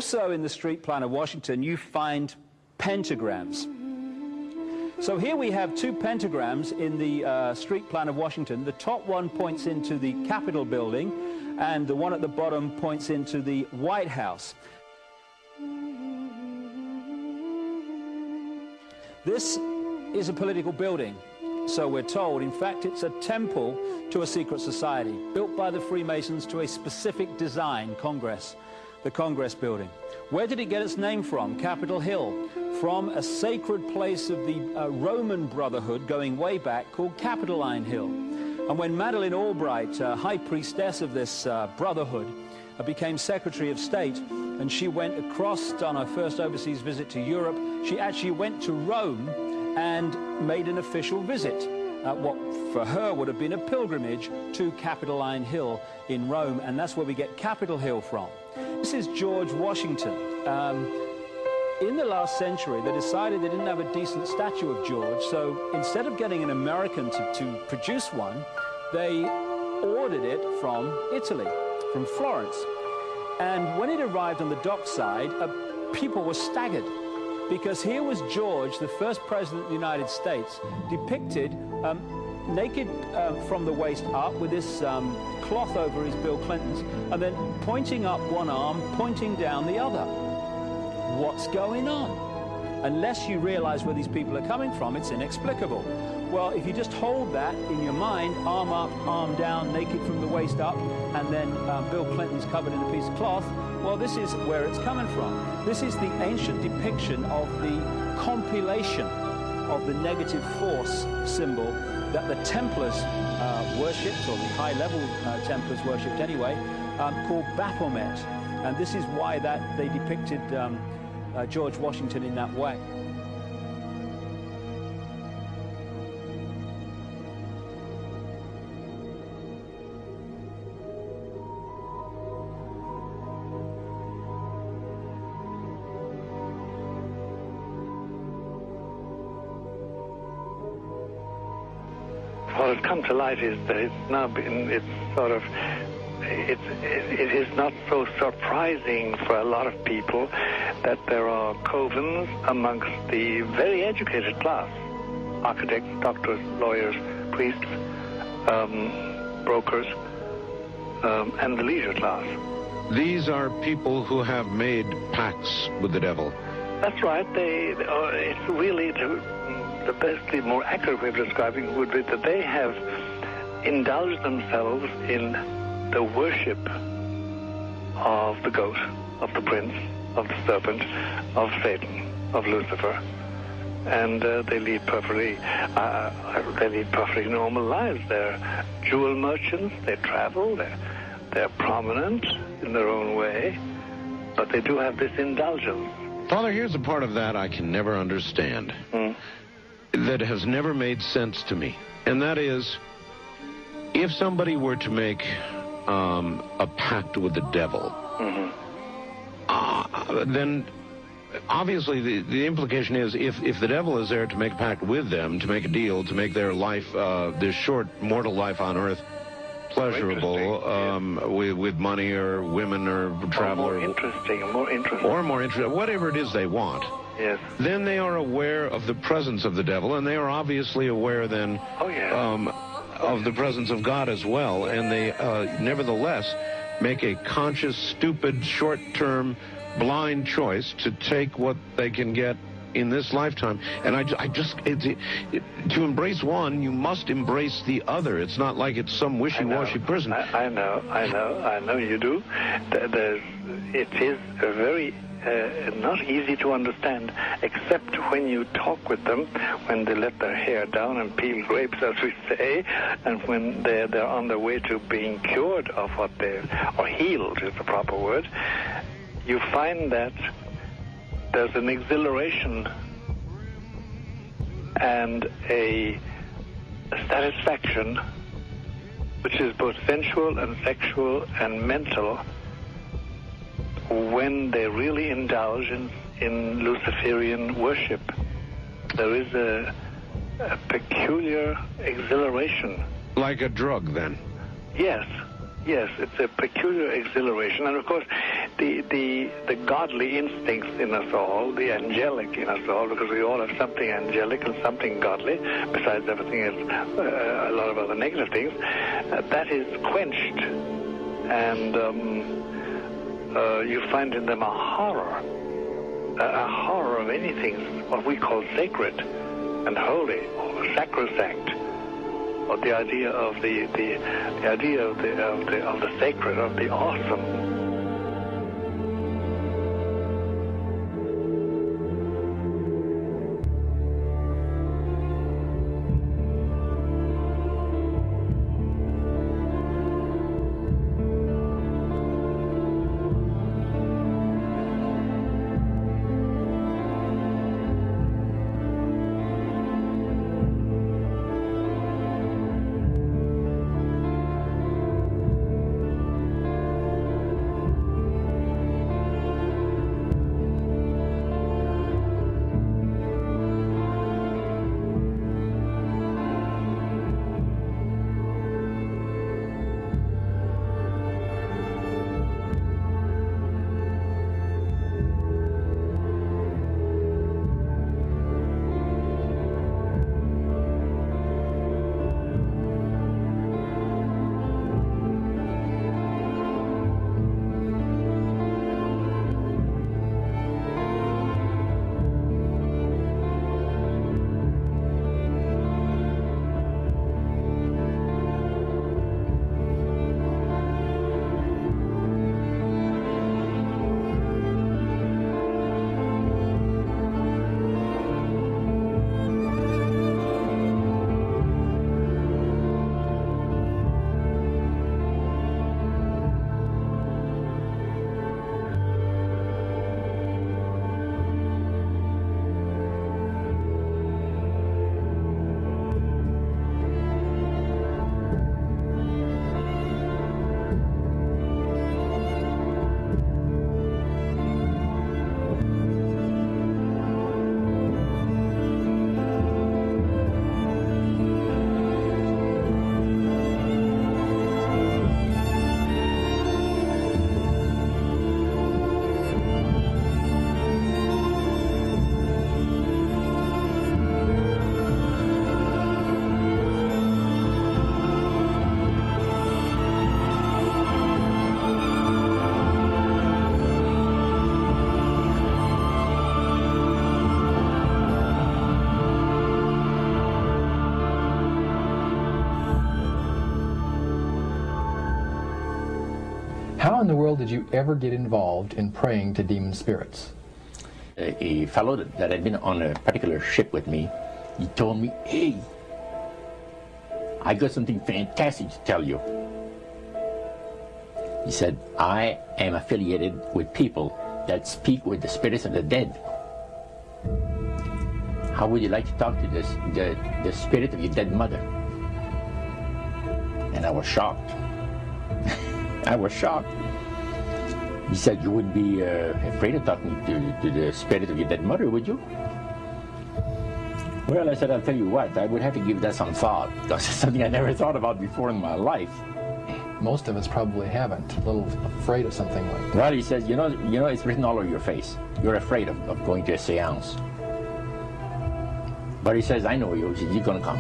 Also in the street plan of Washington, you find pentagrams. So here we have two pentagrams in the street plan of Washington. The top one points into the Capitol building, and the one at the bottom points into the White House. This is a political building, so we're told. In fact, it's a temple to a secret society, built by the Freemasons to a specific design, Congress, the Congress building. Where did it get its name from? Capitol Hill, from a sacred place of the Roman Brotherhood going way back called Capitoline Hill. And when Madeleine Albright, high priestess of this brotherhood, became Secretary of State, and she went across on her first overseas visit to Europe, she actually went to Rome and made an official visit, what for her would have been a pilgrimage to Capitoline Hill in Rome, and that's where we get Capitol Hill from. This is George Washington. In the last century, they decided they didn't have a decent statue of George, so instead of getting an American to produce one, they ordered it from Italy, from Florence. And when it arrived on the dockside, people were staggered, because here was George, the first president of the United States, depicted naked from the waist up with this cloth over his Bill Clinton's, and then pointing up one arm, pointing down the other. What's going on? Unless you realize where these people are coming from, it's inexplicable. Well, if you just hold that in your mind, arm up, arm down, naked from the waist up, and then Bill Clinton's covered in a piece of cloth, well, this is where it's coming from. This is the ancient depiction of the compilation of the negative force symbol that the Templars worshipped, or the high-level Templars worshipped anyway, called Baphomet. And this is why that they depicted George Washington in that way. What has come to light is that it's now been, it is not so surprising for a lot of people that there are covens amongst the very educated class, architects, doctors, lawyers, priests, brokers, and the leisure class. These are people who have made pacts with the devil. That's right. It's really the best, the more accurate way of describing it would be that they have indulged themselves in the worship of the goat, of the prince, of the serpent, of Satan, of Lucifer, and they lead perfectly normal lives. They're jewel merchants. They travel. They're prominent in their own way, but they do have this indulgence. Father, here's a part of that I can never understand. That has never made sense to me, and that is, if somebody were to make a pact with the devil, then obviously the implication is if the devil is there to make a pact with them, to make a deal, to make their life, their short mortal life on earth, pleasurable, with money or women or travel, or more interesting, whatever it is they want. Yes. Then they are aware of the presence of the devil, and they are obviously aware then of the presence of God as well, and they nevertheless make a conscious, stupid, short-term, blind choice to take what they can get in this lifetime. And to embrace one, you must embrace the other. It's not like it's some wishy-washy person. I know you do. It is a very not easy to understand, except when you talk with them, when they let their hair down and peel grapes, as we say, and when they're on their way to being cured of what or healed is the proper word. You find that there's an exhilaration and a satisfaction which is both sensual and sexual and mental when they really indulge in Luciferian worship. There is a peculiar exhilaration. Like a drug, then? Yes, it's a peculiar exhilaration. And of course, the godly instincts in us all, the angelic in us all, because we all have something angelic and something godly, besides everything else, a lot of other negative things, that is quenched. And you find in them a horror of anything, what we call sacred and holy, or sacrosanct, or the idea of the idea of the sacred, of the awesome. How in the world did you ever get involved in praying to demon spirits? A fellow that had been on a particular ship with me, he told me, "Hey, I got something fantastic to tell you." He said, "I am affiliated with people that speak with the spirits of the dead. How would you like to talk to the spirit of your dead mother?" And I was shocked. I was shocked. He said, "You wouldn't be afraid of talking to the spirit of your dead mother, would you?" Well, I said, "I'll tell you what, I would have to give that some thought, because it's something I never thought about before in my life." Most of us probably haven't. A little afraid of something like that. Well, he says, you know, it's written all over your face. You're afraid of going to a seance. But he says, "I know you. He says, you're going to come."